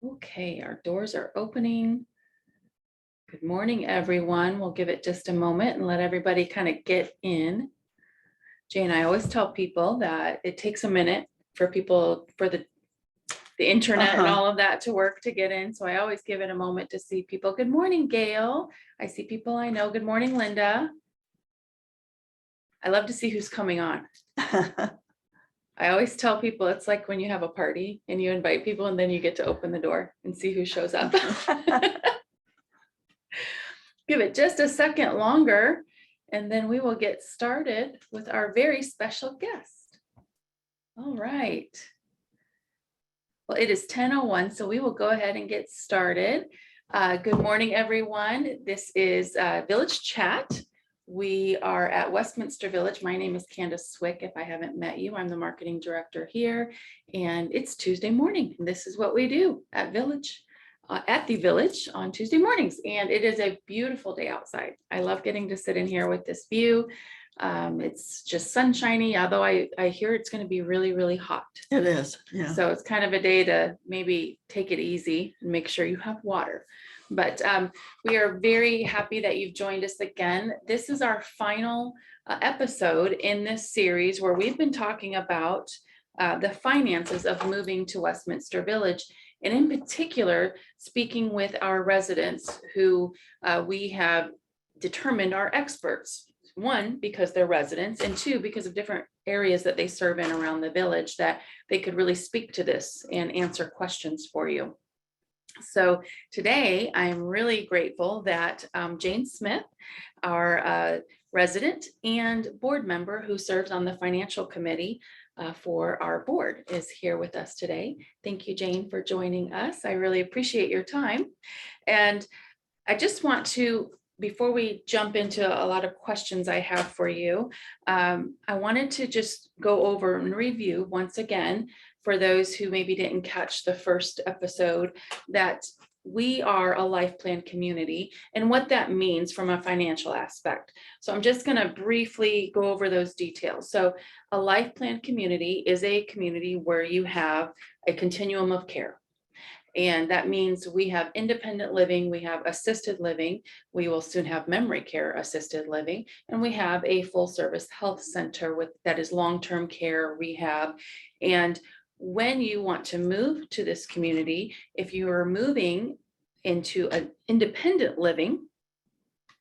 Okay, our doors are opening. Good morning, everyone. We'll give it just a moment and let everybody kind of get in. Jane, I always tell people that it takes a minute for people, for the internet and all of that to work to get in. So I always give it a moment to see people. Good morning, Gail. I see people I know. Good morning, Linda. I love to see who's coming on. I always tell people it's like when you have a party and you invite people and then you get to open the door and see who shows up. Give it just a second longer and then we will get started with our very special guest. All right. Well, it is 10:01, so we will go ahead and get started. Good morning, everyone. This is Village Chat. We are at Westminster Village. My name is Candace Swick. If I haven't met you, I'm the marketing director here, and it's Tuesday morning. And this is what we do at the Village on Tuesday mornings, and it is a beautiful day outside. I love getting to sit in here with this view. It's just sunshiny, although I hear it's going to be really, really hot. It is, yeah. So it's kind of a day to maybe take it easy and make sure you have water. But we are very happy that you've joined us again. This is our final episode in this series where we've been talking about the finances of moving to Westminster Village. And in particular, speaking with our residents who we have determined are experts. One, because they're residents, and two, because of different areas that they serve in around the village, that they could really speak to this and answer questions for you. So today, I'm really grateful that Jane Smith, our resident and board member who serves on the financial committee for our board, is here with us today. Thank you, Jane, for joining us. I really appreciate your time. And I just want to, before we jump into a lot of questions I have for you, I wanted to just go over and review once again for those who maybe didn't catch the first episode that we are a life plan community and what that means from a financial aspect. So I'm just going to briefly go over those details. So a life plan community is a community where you have a continuum of care. And that means we have independent living, we have assisted living, we will soon have memory care assisted living, and we have a full service health center that is long-term care, rehab. And when you want to move to this community, if you are moving into an independent living,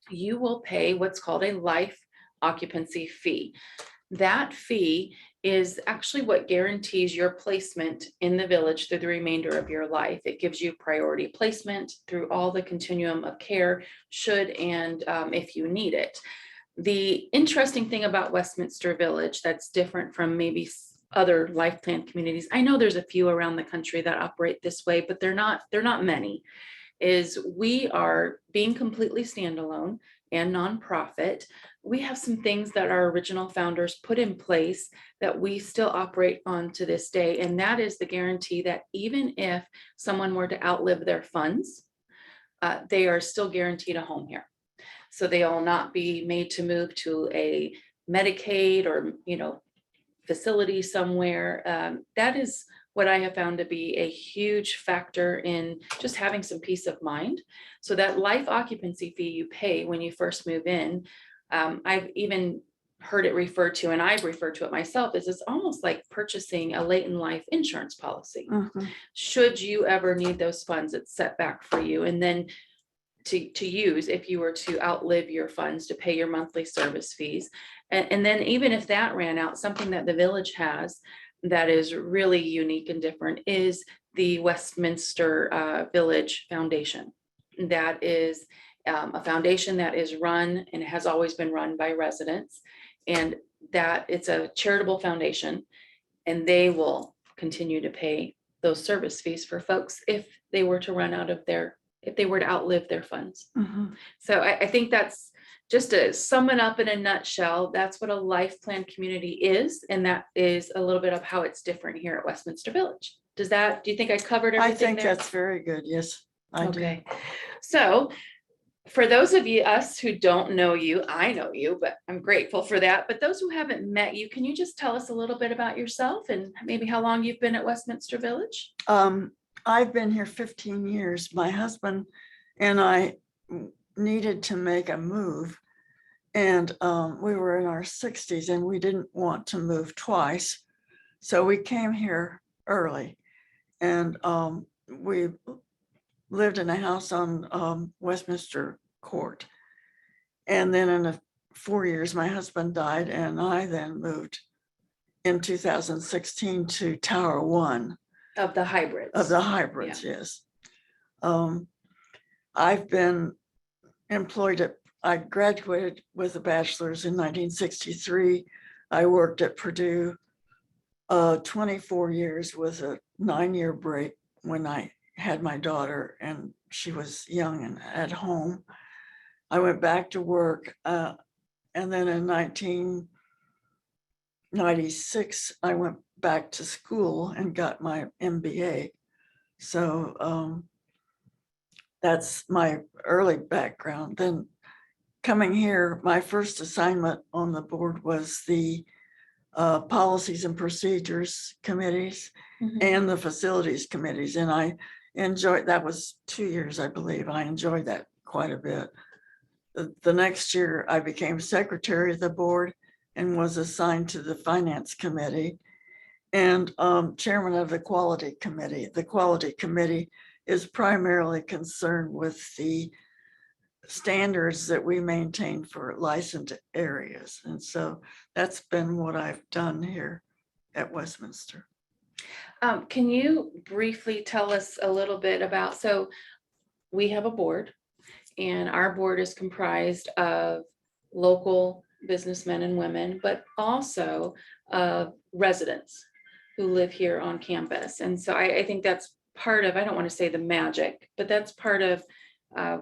you will pay what's called a life occupancy fee. That fee is actually what guarantees your placement in the village through the remainder of your life. It gives you priority placement through all the continuum of care, should and if you need it. The interesting thing about Westminster Village that's different from maybe other life plan communities, I know there's a few around the country that operate this way, but they're not many, is we are being completely standalone and nonprofit. We have some things that our original founders put in place that we still operate on to this day. And that is the guarantee that even if someone were to outlive their funds, they are still guaranteed a home here. So they will not be made to move to a Medicaid or, facility somewhere. That is what I have found to be a huge factor in just having some peace of mind. So that life occupancy fee you pay when you first move in, I've even heard it referred to, and I've referred to it myself, is it's almost like purchasing a late in life insurance policy. Should you ever need those funds, it's set back for you. And then to use if you were to outlive your funds, to pay your monthly service fees. And then even if that ran out, something that the village has that is really unique and different is the Westminster Village Foundation. That is a foundation that is run and has always been run by residents, and that it's a charitable foundation, and they will continue to pay those service fees for folks if they were to outlive their funds. So I think that's, just to sum it up in a nutshell, that's what a life plan community is. And that is a little bit of how it's different here at Westminster Village. Do you think I covered everything? I think there? that's very good. Yes, I do. So for those of us who don't know you, I know you, but I'm grateful for that. But those who haven't met you, can you just tell us a little bit about yourself and maybe how long you've been at Westminster Village? I've been here 15 years. My husband and I needed to make a move. And we were in our 60s and we didn't want to move twice. So we came here early and we lived in a house on Westminster Court. And then in 4 years, my husband died and I then moved in 2016 to Tower One. Of the hybrids. Of the hybrids, yes. I've been employed I graduated with a bachelor's in 1963. I worked at Purdue 24 years with a 9-year break when I had my daughter and she was young and at home. I went back to work and then in 1996, I went back to school and got my MBA. So that's my early background. Then coming here, my first assignment on the board was the policies and procedures committees and the facilities committees. And I enjoyed, that was 2 years, I believe. I enjoyed that quite a bit. The next year I became secretary of the board and was assigned to the finance committee and chairman of the quality committee. The quality committee is primarily concerned with the standards that we maintain for licensed areas. And so that's been what I've done here at Westminster. Can you briefly tell us a little bit about, so we have a board and our board is comprised of local businessmen and women, but also residents who live here on campus. And so I think that's part of, I don't want to say the magic, but that's part of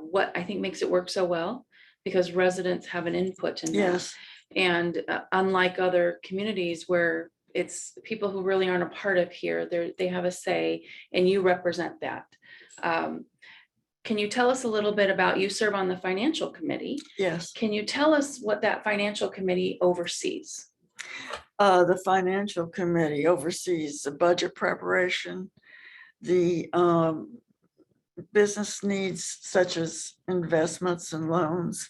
what I think makes it work so well, because residents have an input in that. Yes. And unlike other communities where it's people who really aren't a part of here, they have a say and you represent that. Can you tell us a little bit about, you serve on the financial committee? Yes. Can you tell us what that financial committee oversees? The financial committee oversees the budget preparation, the business needs such as investments and loans,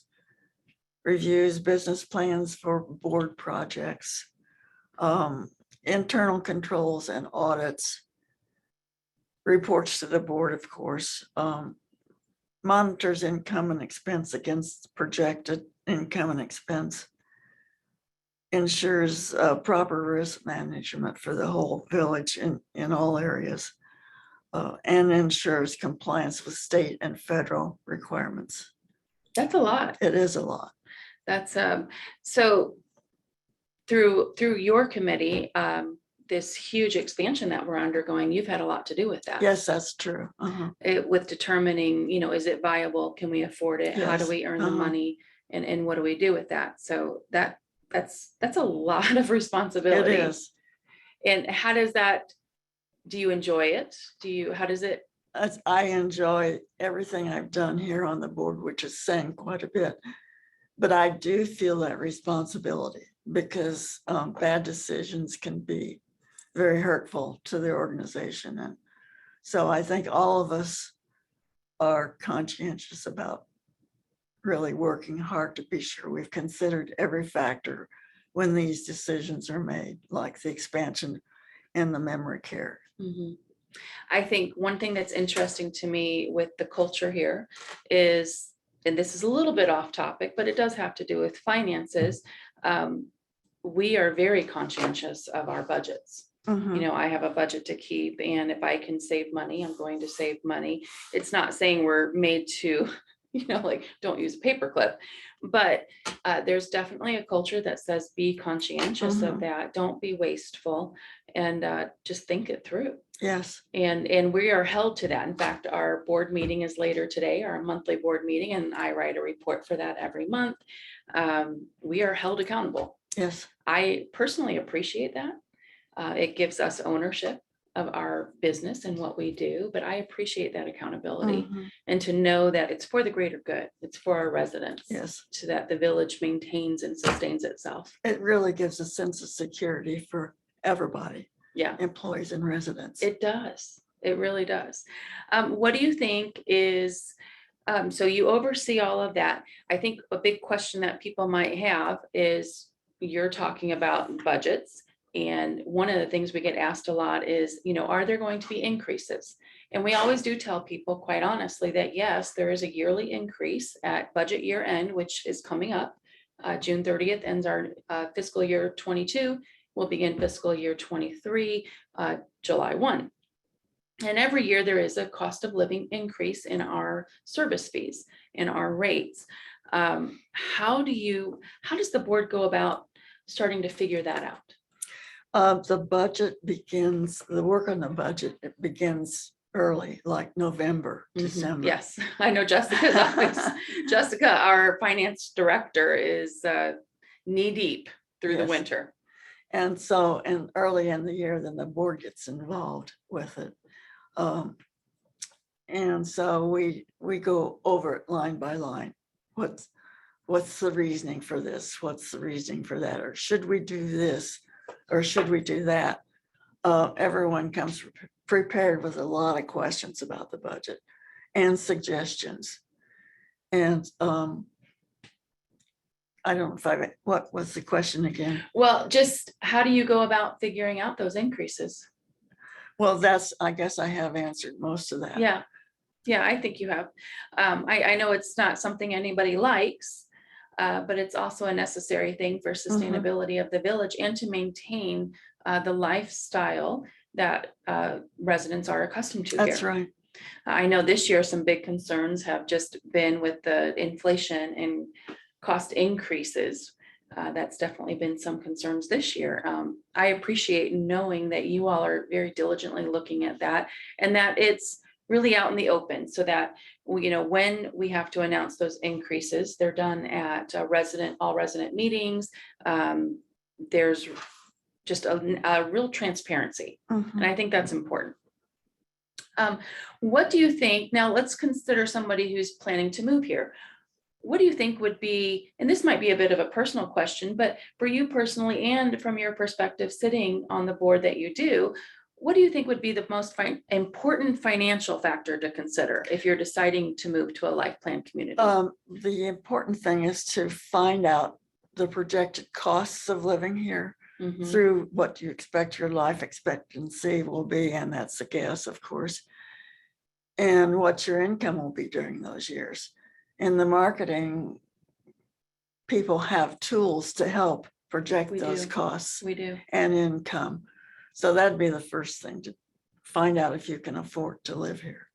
reviews business plans for board projects, internal controls and audits, reports to the board, of course, monitors income and expense against projected income and expense, ensures proper risk management for the whole village in all areas, and ensures compliance with state and federal requirements. That's a lot. It is a lot. That's so through your committee, this huge expansion that we're undergoing, you've had a lot to do with that. Yes, that's true. With determining, is it viable? Can we afford it? How do Yes. we earn the money? And what do we do with that? So that's a lot of responsibility. It is. And how does that, do you enjoy it? How does it? I enjoy everything I've done here on the board, which is saying quite a bit. But I do feel that responsibility because bad decisions can be very hurtful to the organization. And so I think all of us are conscientious about really working hard to be sure we've considered every factor when these decisions are made, like the expansion and the memory care. I think one thing that's interesting to me with the culture here is, and this is a little bit off topic, but it does have to do with finances. We are very conscientious of our budgets. I have a budget to keep, and if I can save money, I'm going to save money. It's not saying we're made to, like don't use a paperclip, but there's definitely a culture that says be conscientious of that. Don't be wasteful, and just think it through. Yes. And we are held to that. In fact, our board meeting is later today, our monthly board meeting, and I write a report for that every month. We are held accountable. Yes. I personally appreciate that. It gives us ownership of our business and what we do, but I appreciate that accountability and to know that it's for the greater good. It's for our residents. Yes. So that the village maintains and sustains itself. It really gives a sense of security for everybody. Yeah. Employees and residents. It does. It really does. What do you think is, so you oversee all of that. I think a big question that people might have is you're talking about budgets. And one of the things we get asked a lot is, are there going to be increases? And we always do tell people quite honestly that yes, there is a yearly increase at budget year end, which is coming up. June 30th ends our fiscal year 22. We'll begin fiscal year 23, July 1. And every year there is a cost of living increase in our service fees, in our rates. How does the board go about starting to figure that out? The work on the budget, it begins early, like November, December. Yes, I know Jessica's office. Jessica, our finance director, is knee deep through the Yes. winter. And so, and early in the year, then the board gets involved with it. And so we go over it line by line. What's the reasoning for this? What's the reasoning for that? Or should we do this? Or should we do that? Everyone comes prepared with a lot of questions about the budget and suggestions. And I don't know what was the question again? Well, just how do you go about figuring out those increases? Well, I guess I have answered most of that. Yeah, I think you have. I know it's not something anybody likes, but it's also a necessary thing for sustainability of the village and to maintain the lifestyle that residents are accustomed to here. That's right. I know this year some big concerns have just been with the inflation and cost increases. That's definitely been some concerns this year. I appreciate knowing that you all are very diligently looking at that and that it's really out in the open so that, when we have to announce those increases, they're done at all resident meetings. There's just a real transparency. And I think that's important. What do you think? Now let's consider somebody who's planning to move here. What do you think would be, and this might be a bit of a personal question, but for you personally and from your perspective sitting on the board that you do, what do you think would be the most important financial factor to consider if you're deciding to move to a life plan community? The important thing is to find out the projected costs of living here through what you expect your life expectancy will be, and that's a guess, of course, and what your income will be during those years. In the marketing, people have tools to help project those costs and income. So that'd be the first thing, to find out if you can afford to live here.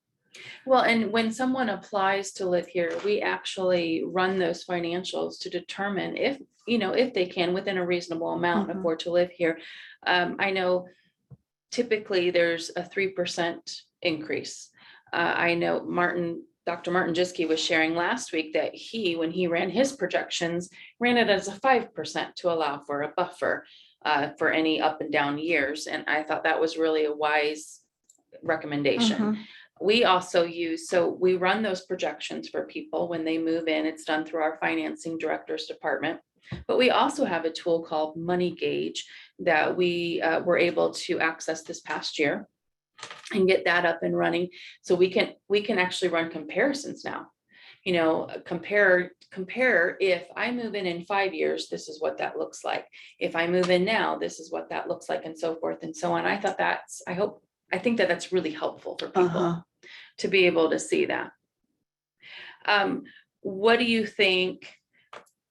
Well, and when someone applies to live here, we actually run those financials to determine if they can, within a reasonable amount, afford to live here. I know typically there's a 3% increase. I know Dr. Martin Jiske was sharing last week that when he ran his projections, ran it as a 5% to allow for a buffer for any up and down years. And I thought that was really a wise recommendation. We also we run those projections for people when they move in. It's done through our financing director's department. But we also have a tool called Money Gauge that we were able to access this past year and get that up and running. So we can actually run comparisons now. Compare if I move in 5 years, this is what that looks like. If I move in now, this is what that looks like, and so forth and so on. I think that's really helpful for people to be able to see that. What do you think,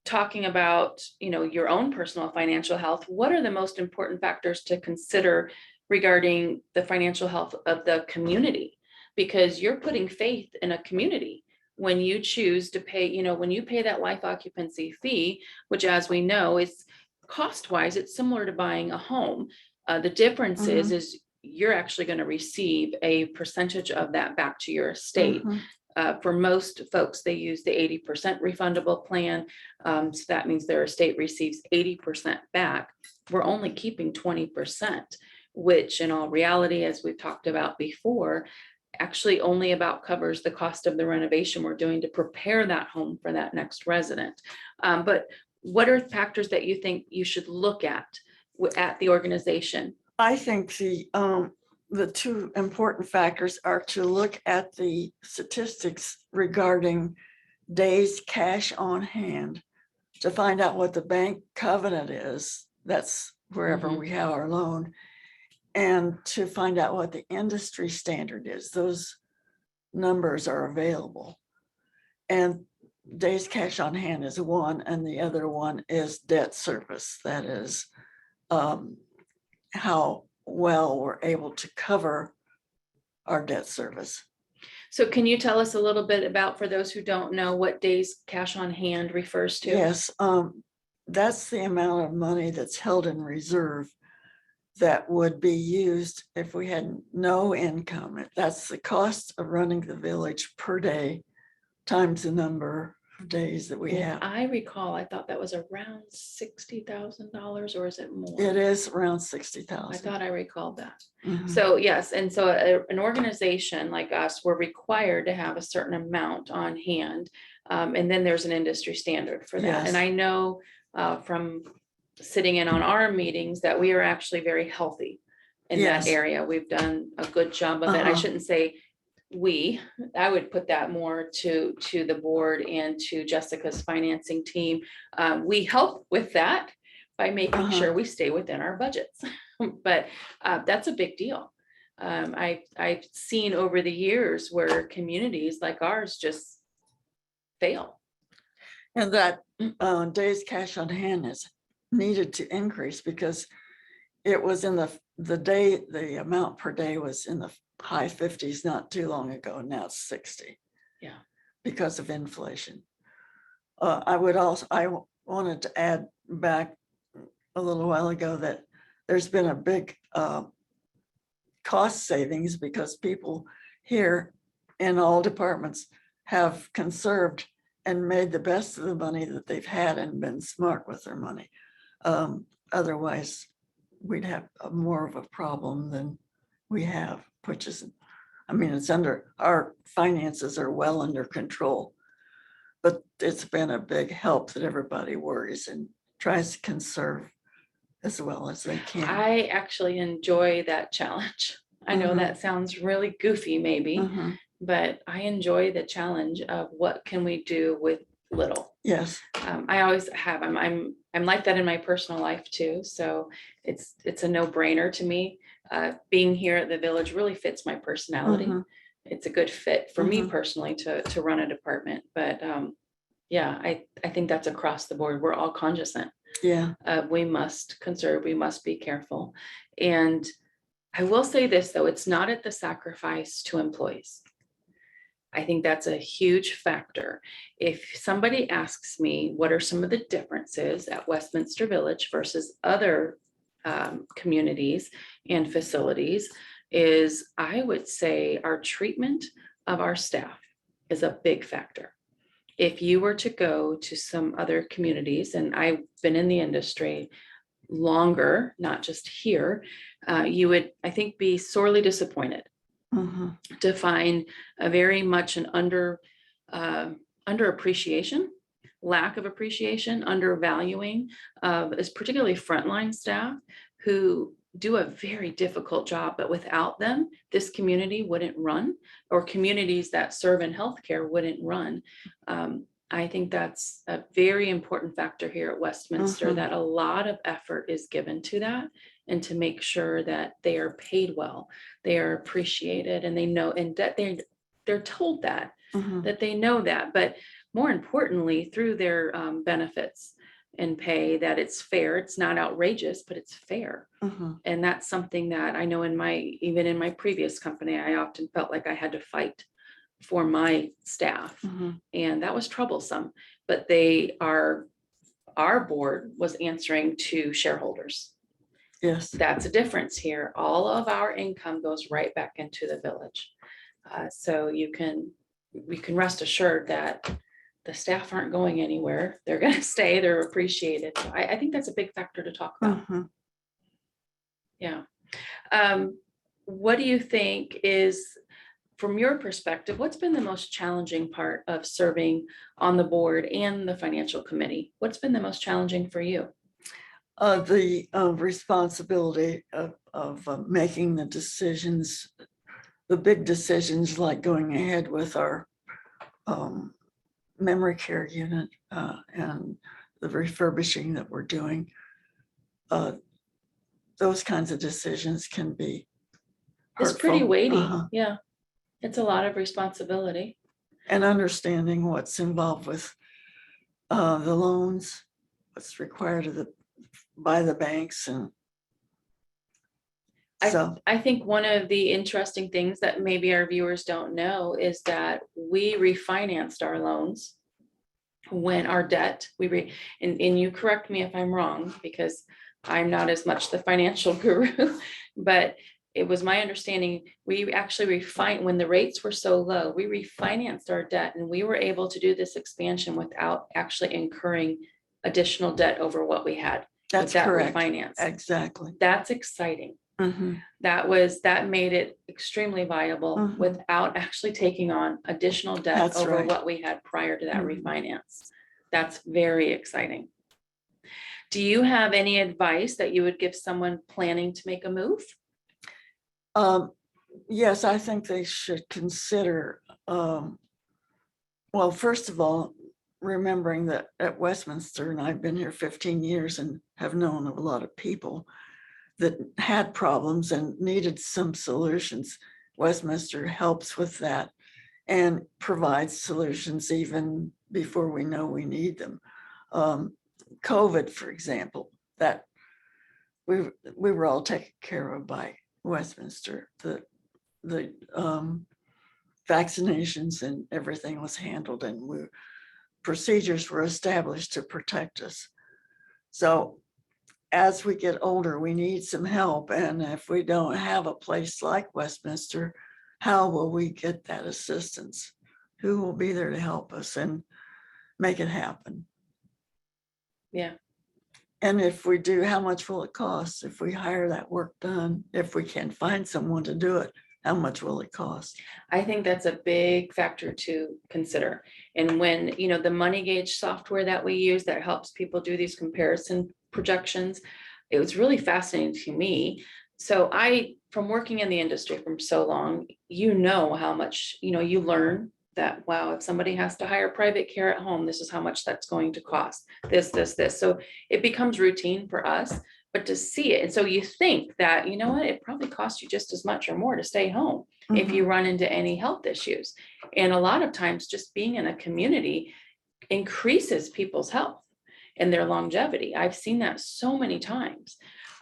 talking about, your own personal financial health, what are the most important factors to consider regarding the financial health of the community? Because you're putting faith in a community when you choose to pay, when you pay that life occupancy fee, which, as we know, is cost-wise, it's similar to buying a home. The difference is you're actually going to receive a percentage of that back to your estate. For most folks, they use the 80% refundable plan. So that means their estate receives 80% back. We're only keeping 20%, which in all reality, as we've talked about before, actually only about covers the cost of the renovation we're doing to prepare that home for that next resident. But what are factors that you think you should look at the organization? I think the two important factors are to look at the statistics regarding days cash on hand to find out what the bank covenant is. That's wherever Mhm. we have our loan. And to find out what the industry standard is. Those numbers are available. And days cash on hand is one, and the other one is debt service. That is how well we're able to cover our debt service. So can you tell us a little bit about, for those who don't know, what days cash on hand refers to? Yes, that's the amount of money that's held in reserve that would be used if we had no income. That's the cost of running the village per day times the number of days that we If have. I recall, I thought that was around $60,000, or is it more? It is around I 60,000. thought I recalled that. Mhm. So yes, and so an organization like us, we're required to have a certain amount on hand. And then there's an industry standard for that. Yes. And I know from sitting in on our meetings that we are actually very healthy in that Yes. area. We've done a good job of it. I Uh-huh. shouldn't say I would put that more to the board and to Jessica's financing team. We help with that by making Uh-huh. sure we stay within our budgets. But that's a big deal. I've seen over the years where communities like ours just fail. And that days cash on hand is needed to increase because it was in the amount per day was in the high 50s not too long ago. Now it's 60. Yeah. Because of inflation. I wanted to add back a little while ago that there's been a big cost savings because people here in all departments have conserved and made the best of the money that they've had and been smart with their money. Otherwise, we'd have more of a problem than we have, which is, I mean, our finances are well under control. But it's been a big help that everybody worries and tries to conserve as well as they can. I actually enjoy that challenge. I know Mhm. that sounds really goofy maybe, Mhm. but I enjoy the challenge of what can we do with little. Yes. I always have. I'm like that in my personal life too. So it's a no-brainer to me. Being here at the village really fits my personality. Mhm. It's a good fit for me Mhm. personally to run a department. But yeah, I think that's across the board. We're all cognizant. Yeah. We must conserve. We must be careful. And I will say this though, it's not at the sacrifice to employees. I think that's a huge factor. If somebody asks me, what are some of the differences at Westminster Village versus other communities and facilities, is I would say our treatment of our staff is a big factor. If you were to go to some other communities, and I've been in the industry longer, not just here, you would, I think, be sorely disappointed Mhm. to find a very much an under appreciation, lack of appreciation, undervaluing of is particularly frontline staff who do a very difficult job, but without them, this community wouldn't run, or communities that serve in healthcare wouldn't run. I think that's a very important factor here at Westminster, Mhm. that a lot of effort is given to that and to make sure that they are paid well, they are appreciated, and they know, and that they're told Mhm. that they know that, but more importantly, through their benefits and pay, that it's fair. It's not outrageous, but it's fair. Mhm. And that's something that I know even in my previous company, I often felt like I had to fight for my staff. Mhm. And that was troublesome, but our board was answering to shareholders. Yes. That's a difference here. All of our income goes right back into the village. So we can rest assured that the staff aren't going anywhere. They're going to stay, they're appreciated. So I think that's a big factor to talk about. Mhm. Yeah. What do you think is, from your perspective, what's been the most challenging part of serving on the board and the financial committee? What's been the most challenging for you? The responsibility of making the decisions, the big decisions like going ahead with our memory care unit and the refurbishing that we're doing. Those kinds of decisions can be It's pretty hurtful. weighty. Yeah. It's a lot of responsibility. And understanding what's involved with the loans, what's required by the banks, and so. I think one of the interesting things that maybe our viewers don't know is that we refinanced our loans when our debt, and you correct me if I'm wrong, because I'm not as much the financial guru, but it was my understanding, we actually when the rates were so low, we refinanced our debt and we were able to do this expansion without actually incurring additional debt over what we had. with That's that correct. refinance. Exactly. That's exciting. Mhm. That made it extremely viable Mhm. without actually taking on additional debt That's over right. what we had prior to that Mhm. refinance. That's very exciting. Do you have any advice that you would give someone planning to make a move? Yes, I think they should consider, well, first of all, remembering that at Westminster, and I've been here 15 years and have known a lot of people that had problems and needed some solutions. Westminster helps with that and provides solutions even before we know we need them. COVID, for example, that we were all taken care of by Westminster. The vaccinations and everything was handled, and procedures were established to protect us. So as we get older, we need some help. And if we don't have a place like Westminster, how will we get that assistance? Who will be there to help us and make it happen? Yeah. And if we do, how much will it cost? If we hire that work done, if we can find someone to do it, how much will it cost? I think that's a big factor to consider. And when, the money gauge software that we use that helps people do these comparison projections, it was really fascinating to me. So from working in the industry for so long, how much, you learn that, wow, if somebody has to hire private care at home, this is how much that's going to cost, this. So it becomes routine for us, but to see it. And so you think that, it probably costs you just as much or more to stay home if you run into any health issues. And a lot of times just being in a community increases people's health and their longevity. I've seen that so many times.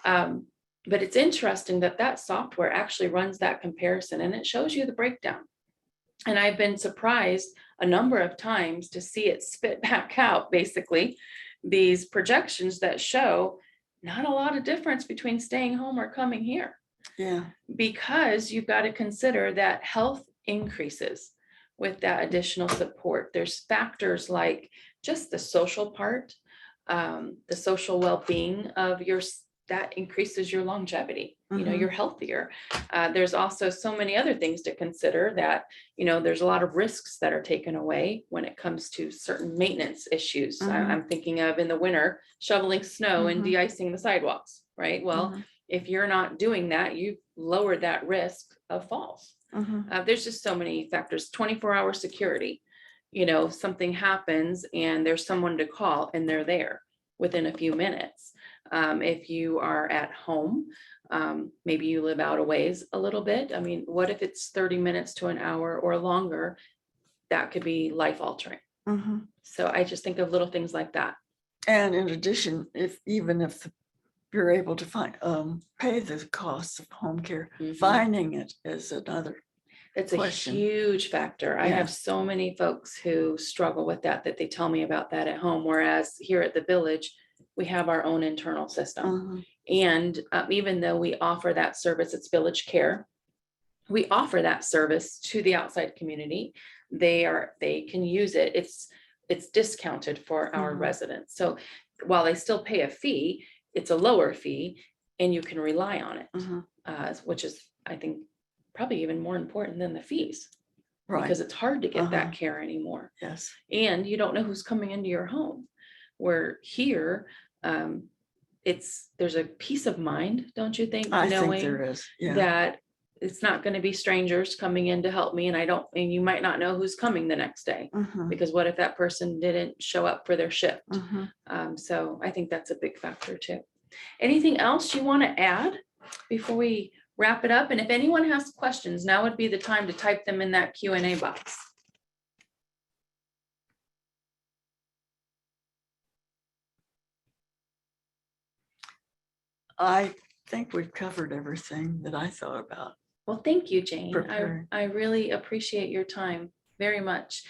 But it's interesting that software actually runs that comparison and it shows you the breakdown. And I've been surprised a number of times to see it spit back out, basically, these projections that show not a lot of difference between staying home or coming here. Yeah. Because you've got to consider that health increases with that additional support. There's factors like just the social part, the social well-being of that increases your longevity. You're healthier. There's also so many other things to consider that, there's a lot of risks that are taken away when it comes to certain maintenance issues. I'm thinking of in the winter, shoveling snow and de-icing the sidewalks, right? Well, if you're not doing that, you've lowered that risk of falls. There's just so many factors. 24-hour security, something happens and there's someone to call and they're there within a few minutes. If you are at home, maybe you live out a ways a little bit. I mean, what if it's 30 minutes to an hour or longer? That could be life altering. So I just think of little things like that. And in addition, if you're able to pay the costs of home care, finding it is another. It's question. A huge factor. I have so many folks who struggle with that they tell me about that at home. Whereas here at the village, we have our own internal system. And even though we offer that service, it's Village Care, we offer that service to the outside community. They can use it. It's discounted for our residents. So while they still pay a fee, it's a lower fee and you can rely on it, which is, I think, probably even more important than the fees. Right. Because it's hard to get that care anymore. Yes. And you don't know who's coming into your home. Where here, there's a peace of mind, don't you think? I think knowing there is, yeah. that it's not going to be strangers coming in to help me, and you might not know who's coming the next day, Mhm, because what if that person didn't show up for their shift? mhm. So I think that's a big factor too. Anything else you want to add before we wrap it up? And if anyone has questions, now would be the time to type them in that Q&A box. I think we've covered everything that I thought about. Well, thank you, Jane. Preparing. I really appreciate your time very much.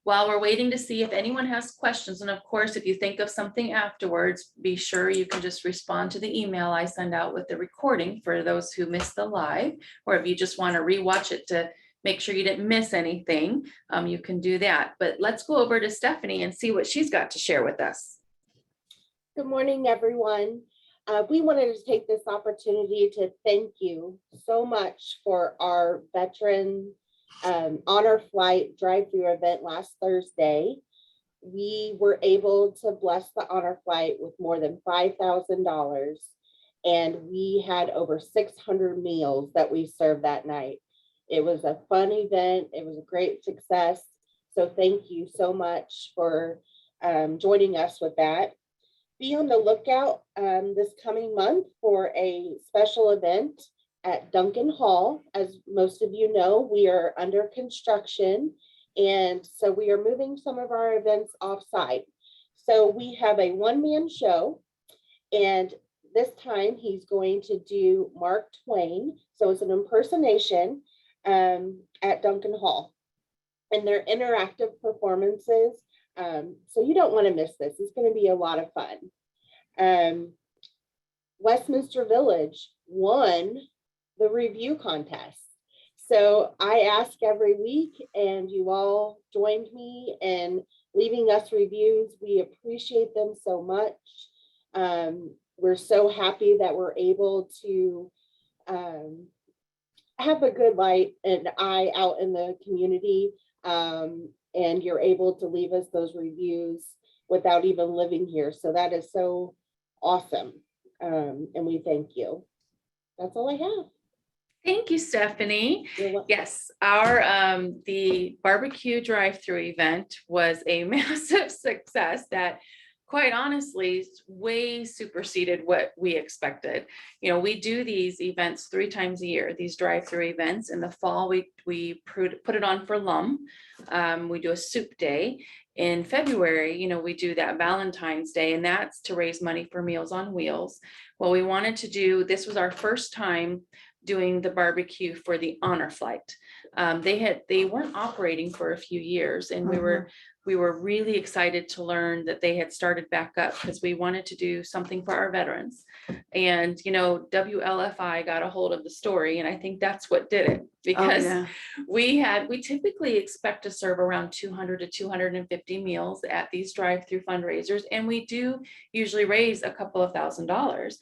While we're waiting to see if anyone has questions, and of course, if you think of something afterwards, be sure you can just respond to the email I send out with the recording for those who missed the live, or if you just want to rewatch it to make sure you didn't miss anything, you can do that. But let's go over to Stephanie and see what she's got to share with us. Good morning, everyone. We wanted to take this opportunity to thank you so much for our veteran honor flight drive-through event last Thursday. We were able to bless the honor flight with more than $5,000, and we had over 600 meals that we served that night. It was a fun event. It was a great success. So thank you so much for joining us with that. Be on the lookout this coming month for a special event at Duncan Hall. As most of you know, we are under construction, and so we are moving some of our events off-site. So we have a one-man show, and this time he's going to do Mark Twain. So it's an impersonation at Duncan Hall, and they're interactive performances. So you don't want to miss this. It's going to be a lot of fun. Westminster Village won the review contest. So I ask every week, and you all joined me in leaving us reviews. We appreciate them so much. We're so happy that we're able to have a good light and eye out in the community. And you're able to leave us those reviews without even living here. So that is so awesome. And we thank you. That's all I have. Thank you, Stephanie. You're welcome. Yes, our the barbecue drive-through event was a massive success that, quite honestly, way superseded what we expected. You know, we do these events 3 times a year, these drive-through events. In the fall, we put it on for LUM. We do a soup day. In February, you know, we do that Valentine's Day, and that's to raise money for Meals on Wheels. Well, we wanted to do, this was our first time doing the barbecue for the honor flight. They weren't operating for a few years, and we were really excited to learn that they had started back up, because we wanted to do something for our veterans. And you know, WLFI got a hold of the story, and I think that's what did it, because we typically expect to serve around 200 to 250 meals at these drive-through fundraisers, and we do usually raise a couple of $1,000s.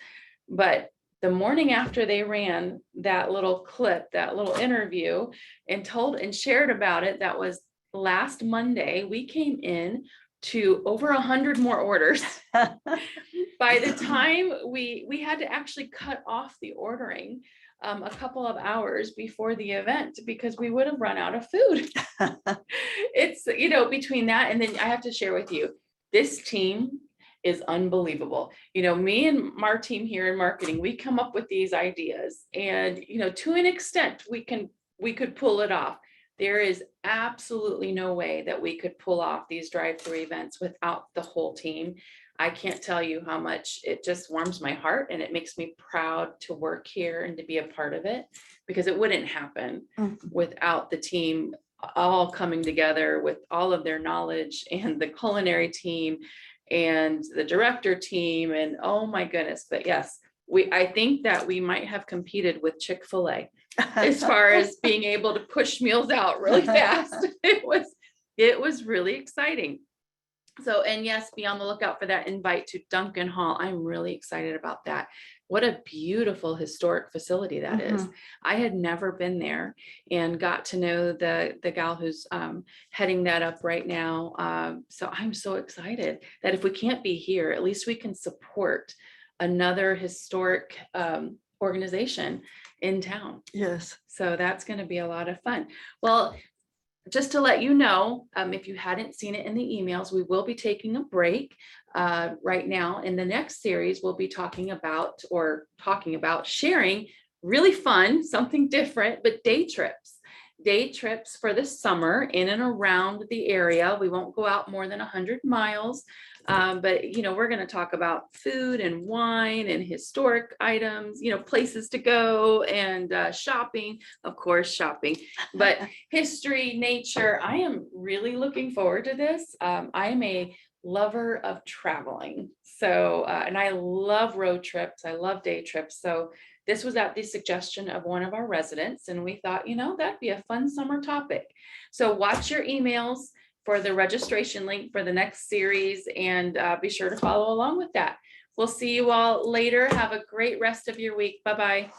But the morning after they ran that little clip, that little interview, and shared about it, that was last Monday, we came in to over 100 more orders. By the time we had to actually cut off the ordering a couple of hours before the event, because we would have run out of food. It's, you know, between that, and then I have to share with you, this team is unbelievable. You know, me and our team here in marketing, we come up with these ideas, and you know, to an extent we could pull it off. There is absolutely no way that we could pull off these drive-through events without the whole team. I can't tell you how much it just warms my heart, and it makes me proud to work here and to be a part of it, because it wouldn't happen without the team all coming together with all of their knowledge, and the culinary team and the director team, and oh my goodness. But yes, I think that we might have competed with Chick-fil-A as far as being able to push meals out really fast. It was really exciting. So, and yes, be on the lookout for that invite to Duncan Hall. I'm really excited about that. What a beautiful historic facility that is. Mhm. I had never been there and got to know the gal who's heading that up right now. So I'm so excited that if we can't be here, at least we can support another historic organization in town. Yes. So that's going to be a lot of fun. Well, just to let you know, if you hadn't seen it in the emails, we will be taking a break right now. In the next series, we'll be talking about sharing really fun, something different, but day trips. Day trips for the summer in and around the area. We won't go out more than 100 miles. But we're going to talk about food and wine and historic items, places to go and shopping, of course, shopping, but history, nature. I am really looking forward to this. I am a lover of traveling. So, and I love road trips. I love day trips. So this was at the suggestion of one of our residents, and we thought, that'd be a fun summer topic. So watch your emails for the registration link for the next series, and be sure to follow along with that. We'll see you all later. Have a great rest of your week. Bye-bye.